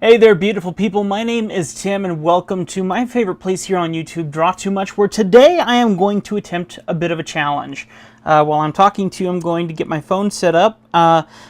Hey there, beautiful people. My name is Tim, and welcome to my favorite place here on YouTube, Draw2Much, where today I am going to attempt a bit of a challenge. While I'm talking to you, I'm going to get my phone set up.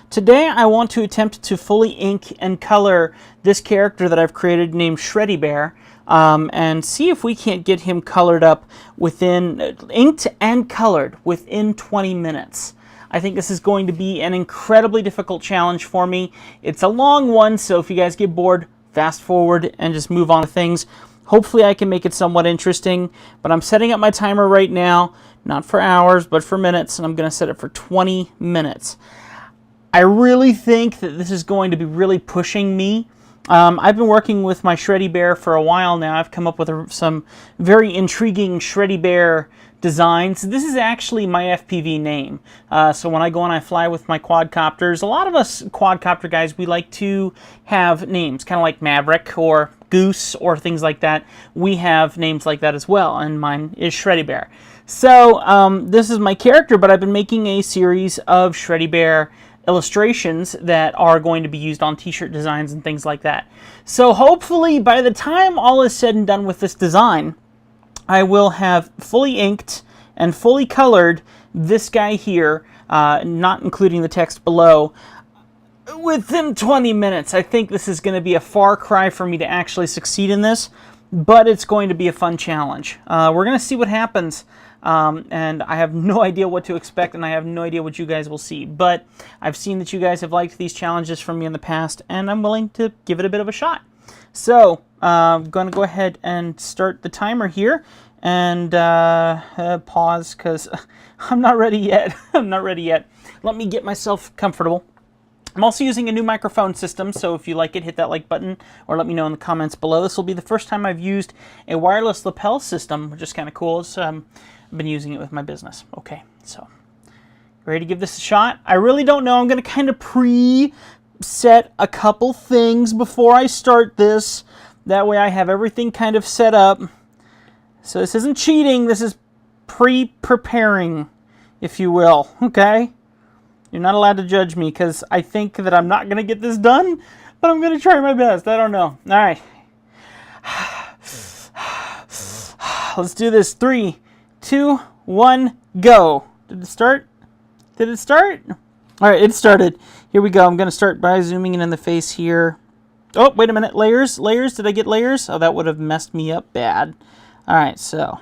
Today I want to attempt to fully ink and color this character that I've created named Shreddy Bear, and see if we can't get him colored up inked and colored within 20 minutes. I think this is going to be an incredibly difficult challenge for me. It's a long one, so if you guys get bored, fast forward and just move on to things. Hopefully I can make it somewhat interesting, but I'm setting up my timer right now, not for hours, but for minutes, and I'm going to set it for 20 minutes. I really think that this is going to be really pushing me. I've been working with my Shreddy Bear for a while now. I've come up with some very intriguing Shreddy Bear designs. This is actually my FPV name. So when I go and I fly with my quadcopters, a lot of us quadcopter guys, we like to have names, kind of like Maverick or Goose or things like that. We have names like that as well, and mine is Shreddy Bear. So this is my character, but I've been making a series of Shreddy Bear illustrations that are going to be used on t-shirt designs and things like that. So hopefully by the time all is said and done with this design, I will have fully inked and fully colored this guy here, not including the text below, within 20 minutes. I think this is going to be a far cry for me to actually succeed in this, but it's going to be a fun challenge. We're going to see what happens. And I have no idea what to expect, and I have no idea what you guys will see. But I've seen that you guys have liked these challenges from me in the past, and I'm willing to give it a bit of a shot. So I'm going to go ahead and start the timer here, and pause because I'm not ready yet. I'm not ready yet. Let me get myself comfortable. I'm also using a new microphone system, so if you like it, hit that like button or let me know in the comments below. This will be the first time I've used a wireless lapel system, which is kind of cool. It's, I've been using it with my business. Okay, so ready to give this a shot? I really don't know. I'm going to kind of pre-set a couple things before I start this. That way I have everything kind of set up. So this isn't cheating. This is pre-preparing, if you will. Okay? You're not allowed to judge me because I think that I'm not going to get this done, but I'm going to try my best. I don't know. All right. Let's do this. 3, 2, 1, go. Did it start? Did it start? All right, it started. Here we go. I'm going to start by zooming in the face here. Oh, wait a minute. Layers. Layers. Did I get layers? Oh, that would have messed me up bad. All right, so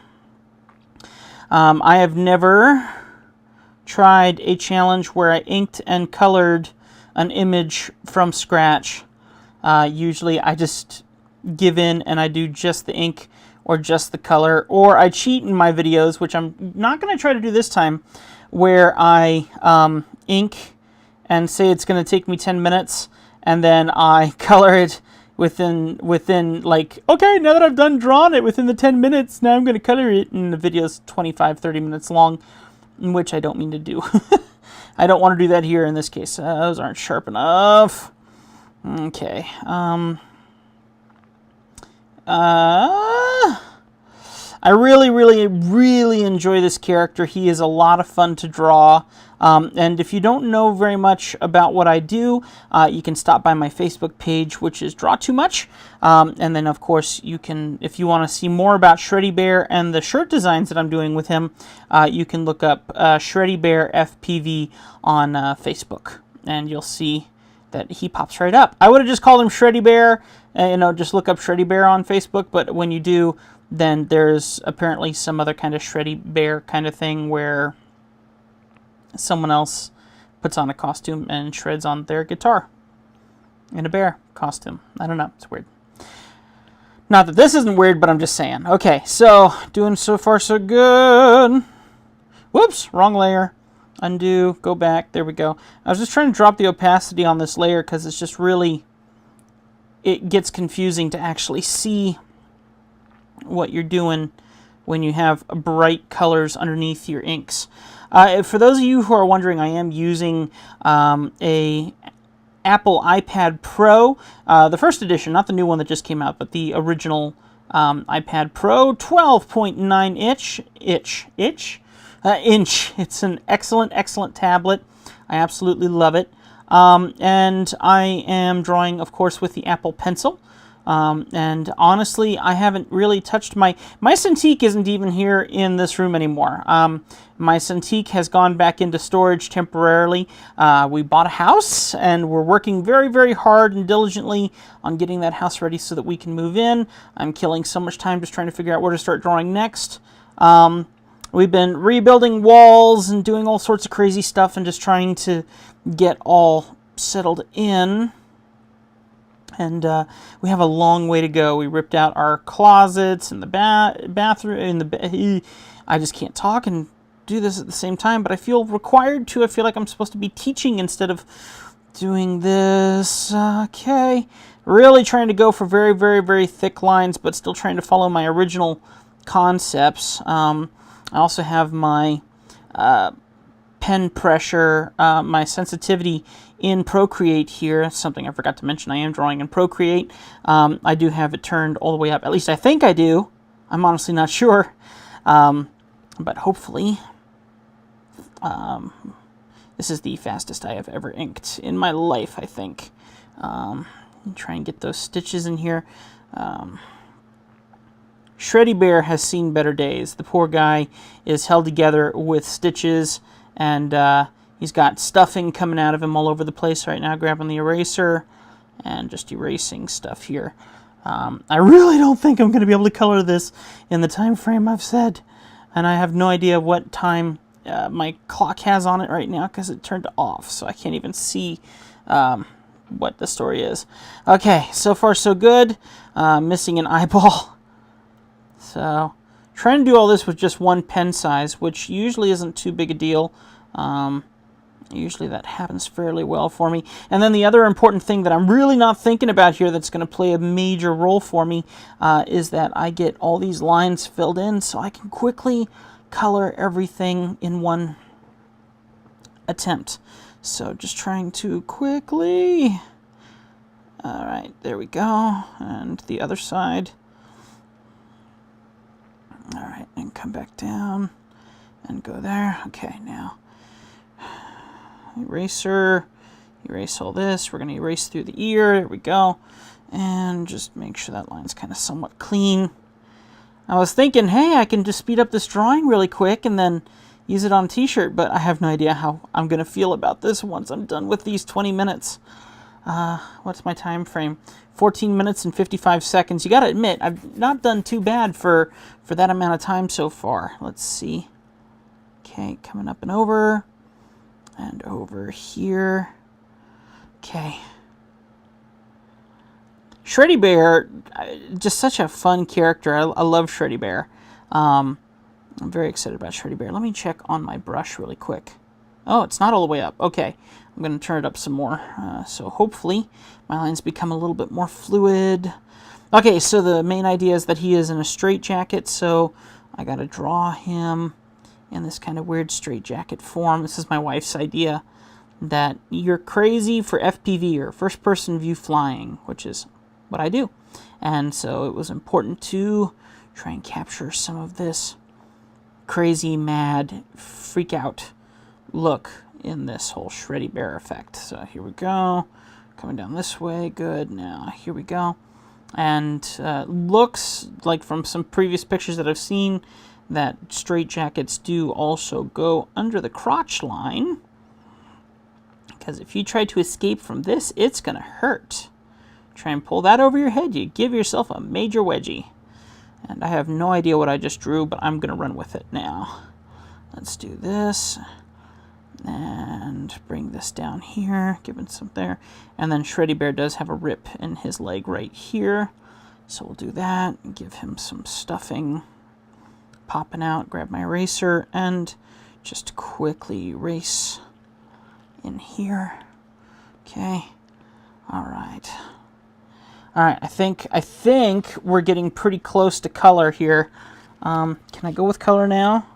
I have never tried a challenge where I inked and colored an image from scratch. Usually I just give in and I do just the ink or just the color, or I cheat in my videos, which I'm not going to try to do this time, where I ink and say it's going to take me 10 minutes and then I color it within like, okay, now that I've done drawn it within the 10 minutes, now I'm going to color it, and the video's 25-30 minutes long, which I don't mean to do. I don't want to do that here in this case. Those aren't sharp enough. Okay. I really enjoy this character. He is a lot of fun to draw. And if you don't know very much about what I do, you can stop by my Facebook page, which is Draw2Much. And then, of course, you can, if you want to see more about Shreddy Bear and the shirt designs that I'm doing with him, you can look up Shreddy Bear FPV on Facebook, and you'll see that he pops right up. I would have just called him Shreddy Bear, just look up Shreddy Bear on Facebook, but when you do, then there's apparently some other kind of Shreddy Bear kind of thing where someone else puts on a costume and shreds on their guitar in a bear costume. I don't know. It's weird. Not that this isn't weird, but I'm just saying. Okay, so doing so far so good. Whoops, wrong layer. Undo, go back. There we go. I was just trying to drop the opacity on this layer because it's just really, it gets confusing to actually see what you're doing when you have bright colors underneath your inks. For those of you who are wondering, I am using a Apple iPad Pro, the first edition, not the new one that just came out, but the original iPad Pro, 12.9 inch. It's an excellent tablet. I absolutely love it. And I am drawing, of course, with the Apple Pencil. And honestly, I haven't really touched my Cintiq isn't even here in this room anymore. My Cintiq has gone back into storage temporarily. We bought a house, and we're working very, very hard and diligently on getting that house ready so that we can move in. I'm killing so much time just trying to figure out where to start drawing next. We've been rebuilding walls and doing all sorts of crazy stuff and just trying to get all settled in. And we have a long way to go. We ripped out our closets and the bathroom. I just can't talk and do this at the same time, but I feel required to. I feel like I'm supposed to be teaching instead of doing this. Okay. Really trying to go for very, very, very thick lines, but still trying to follow my original concepts. I also have my pen pressure, my sensitivity in Procreate here. Something I forgot to mention, I am drawing in Procreate. I do have it turned all the way up. At least I think I do. I'm honestly not sure. But hopefully, this is the fastest I have ever inked in my life, I think. Try and get those stitches in here. Shreddy Bear has seen better days. The poor guy is held together with stitches, and he's got stuffing coming out of him all over the place right now, grabbing the eraser and just erasing stuff here. I really don't think I'm going to be able to color this in the time frame I've said, and I have no idea what time my clock has on it right now because it turned off, so I can't even see what the story is. Okay, so far so good. Missing an eyeball. So, trying to do all this with just one pen size, which usually isn't too big a deal. Usually that happens fairly well for me. And then the other important thing that I'm really not thinking about here that's going to play a major role for me is that I get all these lines filled in so I can quickly color everything in one attempt. So just trying to quickly... Alright, there we go. And the other side. Alright, and come back down and go there. Okay, now eraser, erase all this. We're going to erase through the ear. There we go. And just make sure that line's kind of somewhat clean. I was thinking, hey, I can just speed up this drawing really quick and then use it on a t-shirt, but I have no idea how I'm going to feel about this once I'm done with these 20 minutes. What's my time frame? 14 minutes and 55 seconds. You got to admit, I've not done too bad for that amount of time so far. Let's see. Okay, coming up and over here. Okay. Shreddy Bear, just such a fun character. I love Shreddy Bear. I'm very excited about Shreddy Bear. Let me check on my brush really quick. Oh, it's not all the way up. Okay, I'm going to turn it up some more. So hopefully my lines become a little bit more fluid. Okay, so the main idea is that he is in a straitjacket, so I got to draw him in this kind of weird straitjacket form. This is my wife's idea, that you're crazy for FPV, or first-person view flying, which is what I do. And so it was important to try and capture some of this crazy, mad, freak-out look in this whole Shreddy Bear effect. So here we go. Coming down this way. Good. Now, here we go. And looks like from some previous pictures that I've seen that straitjackets do also go under the crotch line. Because if you try to escape from this, it's going to hurt. Try and pull that over your head, you give yourself a major wedgie. And I have no idea what I just drew, but I'm going to run with it now. Let's do this. And bring this down here, give it some there. And then Shreddy Bear does have a rip in his leg right here. So we'll do that and give him some stuffing. Popping out, grab my eraser, and just quickly erase in here. Okay. Alright. Alright, I think we're getting pretty close to color here. Can I go with color now?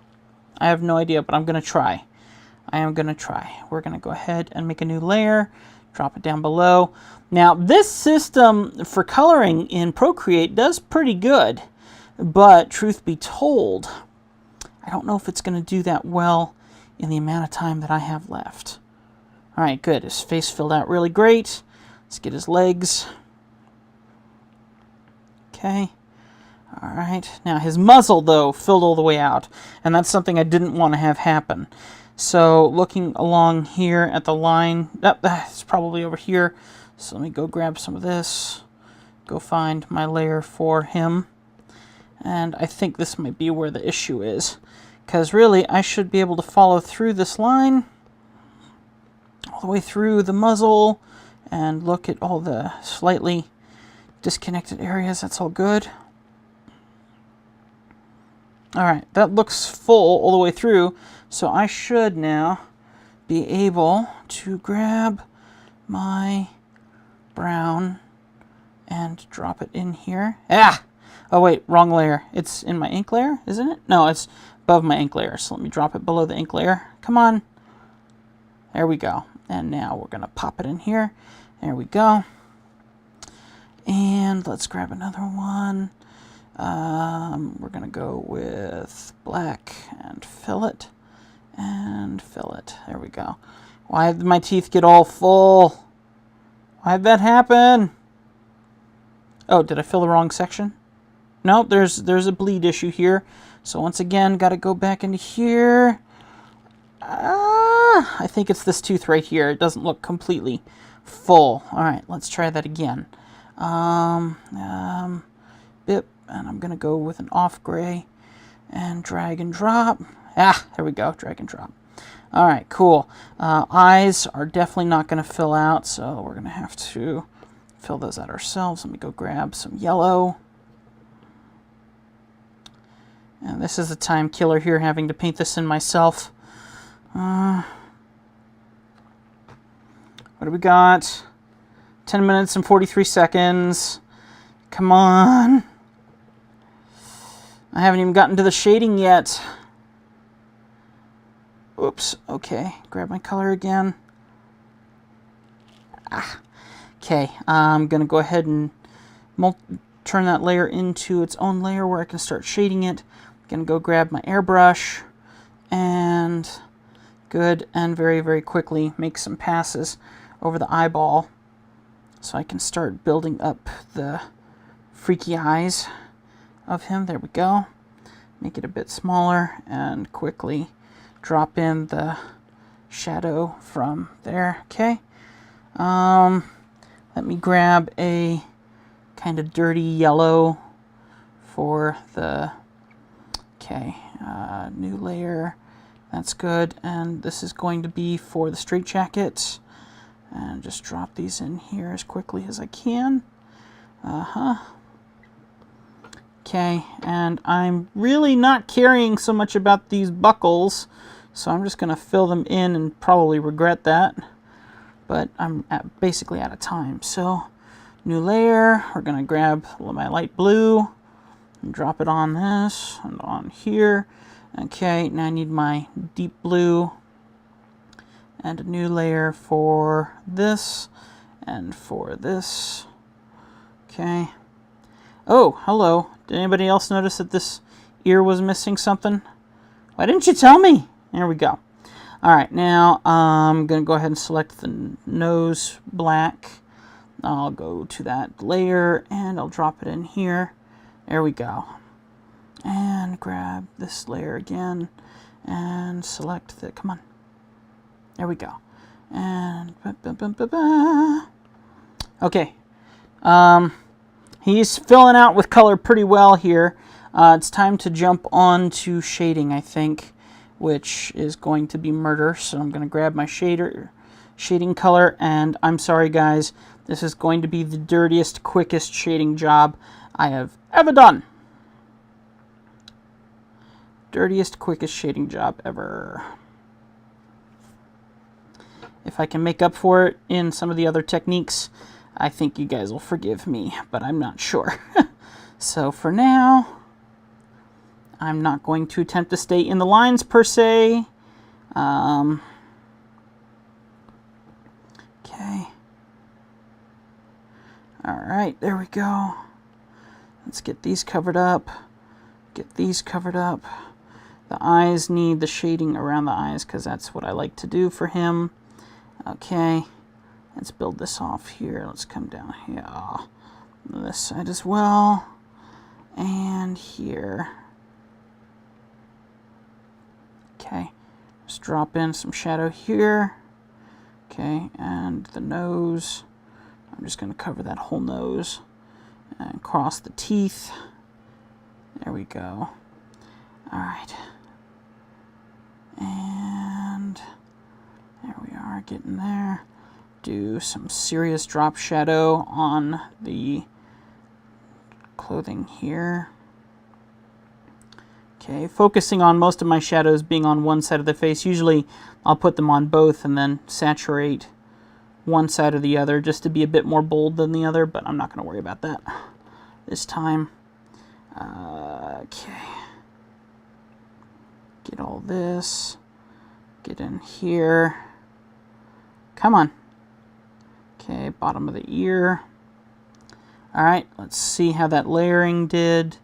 I have no idea, but I'm going to try. I am going to try. We're going to go ahead and make a new layer, drop it down below. Now, this system for coloring in Procreate does pretty good, but truth be told, I don't know if it's going to do that well in the amount of time that I have left. All right, good. His face filled out really great. Let's get his legs. Okay. All right. Now his muzzle, though, filled all the way out, and that's something I didn't want to have happen. So looking along here at the line, it's probably over here. So let me go grab some of this, go find my layer for him. And I think this might be where the issue is, because really I should be able to follow through this line all the way through the muzzle and look at all the slightly disconnected areas. That's all good. All right, that looks full all the way through, so I should now be able to grab my brown and drop it in here. Ah! Oh wait, wrong layer. It's in my ink layer, isn't it? No, it's above my ink layer, so let me drop it below the ink layer. Come on. There we go. And now we're gonna pop it in here. There we go. And let's grab another one. We're gonna go with black and fill it. And fill it. There we go. Why did my teeth get all full? Why did that happen? Oh, did I fill the wrong section? No, there's a bleed issue here. So once again, got to go back into here. I think it's this tooth right here. It doesn't look completely full. All right, let's try that again. Bip, and I'm going to go with an off gray and drag and drop. Ah, there we go, drag and drop. All right, cool. Eyes are definitely not going to fill out, so we're going to have to fill those out ourselves. Let me go grab some yellow. And this is a time killer here, having to paint this in myself. What do we got? 10 minutes and 43 seconds. Come on. I haven't even gotten to the shading yet. Oops, okay. Grab my color again. Okay, I'm going to go ahead and turn that layer into its own layer where I can start shading it. I'm going to go grab my airbrush and good, and very, very quickly make some passes over the eyeball so I can start building up the freaky eyes of him. There we go. Make it a bit smaller and quickly drop in the shadow from there. Okay. Let me grab a kind of dirty yellow for the, okay, new layer. That's good. And this is going to be for the straitjacket. And just drop these in here as quickly as I can. Okay, and I'm really not caring so much about these buckles, so I'm just going to fill them in and probably regret that. But I'm basically out of time. So, new layer, we're going to grab my light blue and drop it on this and on here. Okay, now I need my deep blue and a new layer for this and for this. Okay. Oh, hello. Did anybody else notice that this ear was missing something? Why didn't you tell me? There we go. All right, now I'm going to go ahead and select the nose black. I'll go to that layer and I'll drop it in here. There we go. And grab this layer again and select the, come on. There we go. And, okay. He's filling out with color pretty well here. It's time to jump on to shading, I think, which is going to be murder. So I'm going to grab my shading color, and I'm sorry guys, this is going to be the dirtiest, quickest shading job I have ever done. Dirtiest, quickest shading job ever. If I can make up for it in some of the other techniques, I think you guys will forgive me, but I'm not sure. So for now, I'm not going to attempt to stay in the lines per se. Okay. Alright, there we go. Let's get these covered up. Get these covered up. The eyes need the shading around the eyes because that's what I like to do for him. Okay, let's build this off here. Let's come down here. This side as well. And here. Okay, just drop in some shadow here. Okay, and the nose. I'm just going to cover that whole nose. And cross the teeth. There we go. Alright. And there we are, getting there. Do some serious drop shadow on the clothing here. Okay, focusing on most of my shadows being on one side of the face. Usually I'll put them on both and then saturate one side or the other just to be a bit more bold than the other, but I'm not going to worry about that this time. Okay. Get all this. Get in here. Come on. Okay, bottom of the ear. Alright, let's see how that layering did.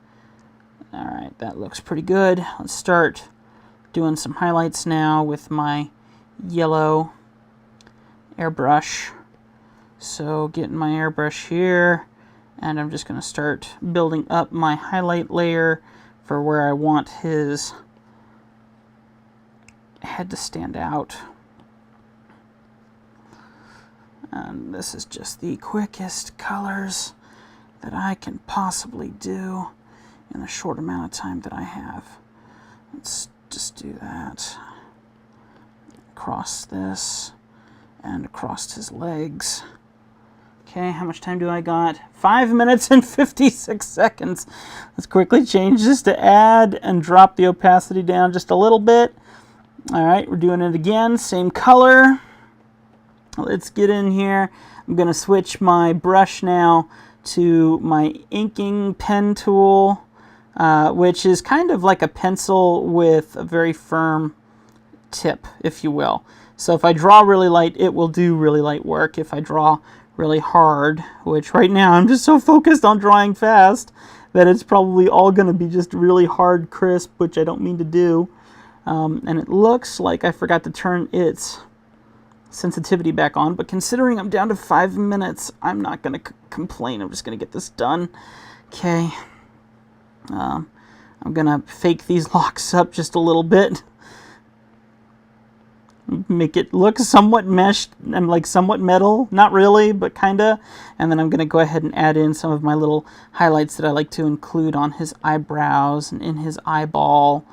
Alright, that looks pretty good. Let's start doing some highlights now with my yellow airbrush. So getting my airbrush here, and I'm just going to start building up my highlight layer for where I want his head to stand out. And this is just the quickest colors that I can possibly do in the short amount of time that I have. Let's just do that. Across this and across his legs. Okay, how much time do I got? 5 minutes and 56 seconds. Let's quickly change this to add and drop the opacity down just a little bit. Alright, we're doing it again, same color. Let's get in here. I'm going to switch my brush now to my inking pen tool, which is kind of like a pencil with a very firm tip, if you will. So if I draw really light, it will do really light work. If I draw really hard, which right now I'm just so focused on drawing fast that it's probably all going to be just really hard crisp, which I don't mean to do. And it looks like I forgot to turn its sensitivity back on, but considering I'm down to 5 minutes, I'm not going to complain. I'm just going to get this done. Okay. I'm going to fake these locks up just a little bit. Make it look somewhat meshed and like somewhat metal. Not really, but kinda. And then I'm going to go ahead and add in some of my little highlights that I like to include on his eyebrows and in his eyeball.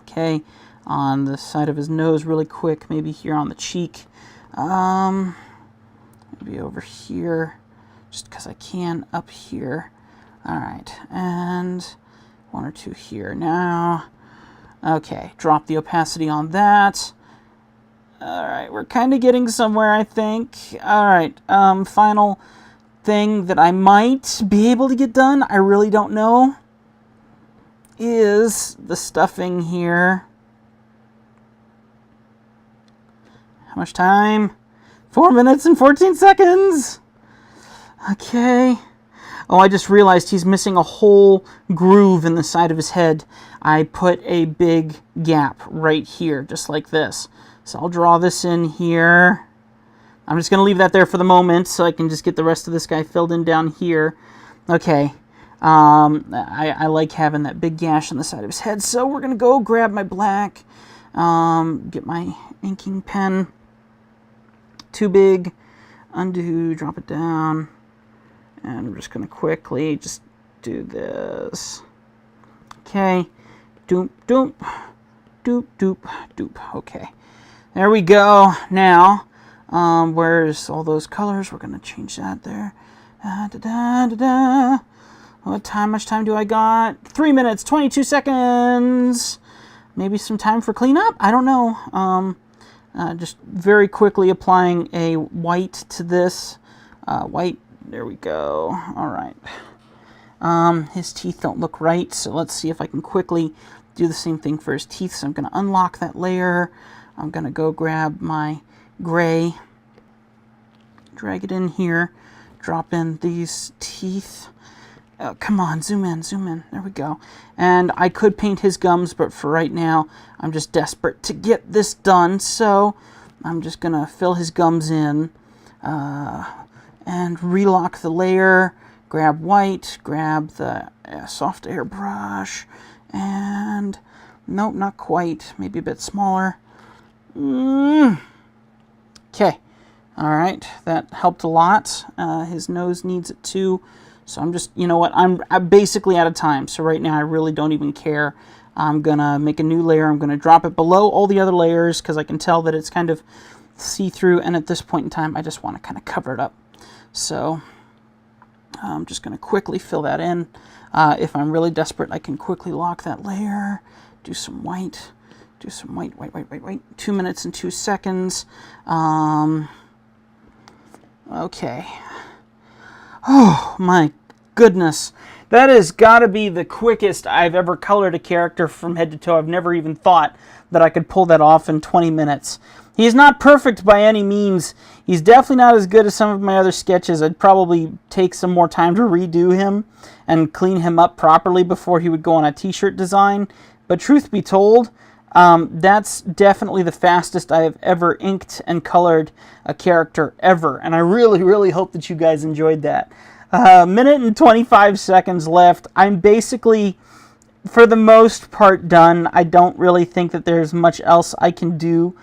Okay, on the side of his nose really quick, maybe here on the cheek. Maybe over here, just because I can up here. Alright, and one or two here now. Okay, drop the opacity on that. Alright, we're kind of getting somewhere, I think. Alright, final thing that I might be able to get done, I really don't know, is the stuffing here. How much time? 4 minutes and 14 seconds! Okay. Oh, I just realized he's missing a whole groove in the side of his head. I put a big gap right here, just like this. So I'll draw this in here. I'm just going to leave that there for the moment so I can just get the rest of this guy filled in down here. Okay. I like having that big gash on the side of his head, so we're going to go grab my black, get my inking pen. Too big. Undo, drop it down. And I'm just going to quickly just do this. Okay. Doop, doop. Doop, doop, doop. Okay. There we go. Now, where's all those colors? We're going to change that there. Da, da, da, da. Much time do I got? 3 minutes, 22 seconds. Maybe some time for cleanup? I don't know. Just very quickly applying a white to this. White. There we go. All right. His teeth don't look right, so let's see if I can quickly do the same thing for his teeth. So I'm going to unlock that layer. I'm going to go grab my gray, drag it in here, drop in these teeth. Oh, come on, zoom in, zoom in. There we go. And I could paint his gums, but for right now, I'm just desperate to get this done. So I'm just going to fill his gums in and relock the layer, grab white, grab the soft airbrush, and nope, not quite, maybe a bit smaller. Okay, all right, that helped a lot. His nose needs it too, so I'm just, you know what, I'm basically out of time, so right now I really don't even care. I'm gonna make a new layer. I'm gonna drop it below all the other layers because I can tell that it's kind of see-through, and at this point in time I just want to kind of cover it up. So I'm just gonna quickly fill that in. If I'm really desperate, I can quickly lock that layer, do some white, white. 2 minutes and 2 seconds. Okay. Oh my goodness. That has got to be the quickest I've ever colored a character from head to toe. I've never even thought that I could pull that off in 20 minutes. He's not perfect by any means. He's definitely not as good as some of my other sketches. I'd probably take some more time to redo him and clean him up properly before he would go on a t-shirt design. But truth be told, that's definitely the fastest I have ever inked and colored a character ever. And I really, really hope that you guys enjoyed that. Minute and 25 seconds left. I'm basically, for the most part, done. I don't really think that there's much else I can do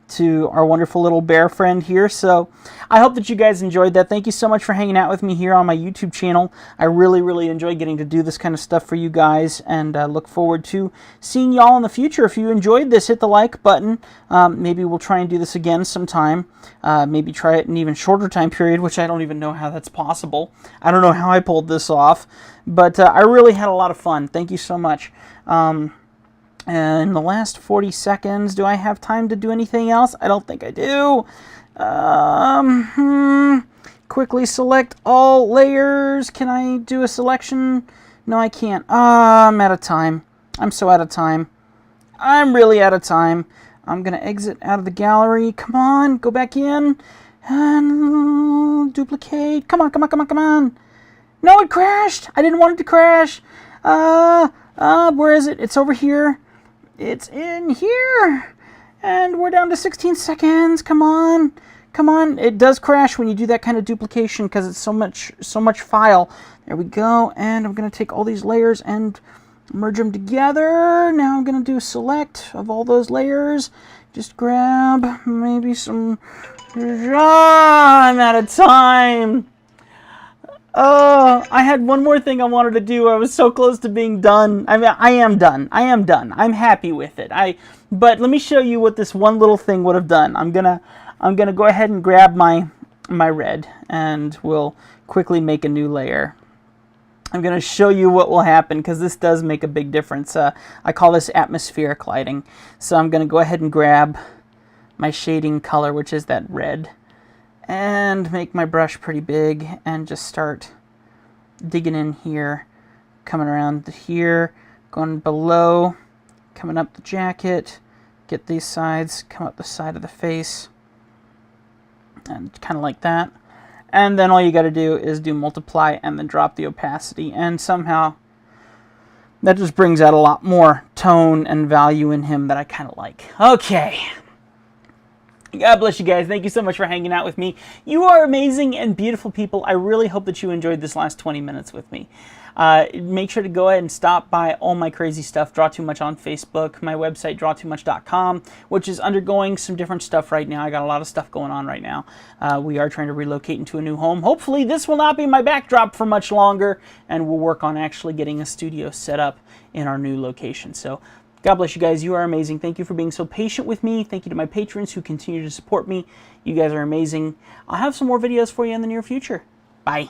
to our wonderful little bear friend here. So I hope that you guys enjoyed that. Thank you so much for hanging out with me here on my YouTube channel. I really, really enjoy getting to do this kind of stuff for you guys, and look forward to seeing y'all in the future. If you enjoyed this, hit the like button. Maybe we'll try and do this again sometime. Maybe try it in an even shorter time period, which I don't even know how that's possible. I don't know how I pulled this off, but I really had a lot of fun. Thank you so much. And in the last 40 seconds, do I have time to do anything else? I don't think I do. Quickly select all layers. Can I do a selection? No, I can't. I'm out of time. I'm so out of time. I'm really out of time. I'm going to exit out of the gallery. Come on, go back in. And duplicate. Come on. No, it crashed. I didn't want it to crash. Where is it? It's over here. It's in here, and we're down to 16 seconds. Come on. It does crash when you do that kind of duplication because it's so much file. There we go, and I'm going to take all these layers and merge them together. Now I'm going to do select of all those layers. Just grab maybe some. I'm out of time. Oh, I had one more thing I wanted to do. I was so close to being done. I mean, I am done. I'm happy with it. But let me show you what this one little thing would have done. I'm gonna go ahead and grab my red, and we'll quickly make a new layer. I'm gonna show you what will happen because this does make a big difference. I call this atmospheric lighting. So I'm gonna go ahead and grab my shading color, which is that red, and make my brush pretty big and just start digging in here, coming around here, going below, coming up the jacket, get these sides, come up the side of the face, and kind of like that. And then all you got to do is do multiply and then drop the opacity, and somehow that just brings out a lot more tone and value in him that I kind of like. Okay. God bless you guys. Thank you so much for hanging out with me. You are amazing and beautiful people. I really hope that you enjoyed this last 20 minutes with me. Make sure to go ahead and stop by all my crazy stuff. Draw2Much on Facebook, my website, Draw2Much.com, which is undergoing some different stuff right now. I got a lot of stuff going on right now. We are trying to relocate into a new home. Hopefully this will not be my backdrop for much longer, and we'll work on actually getting a studio set up in our new location. So God bless you guys. You are amazing. Thank you for being so patient with me. Thank you to my patrons who continue to support me. You guys are amazing. I'll have some more videos for you in the near future. Bye.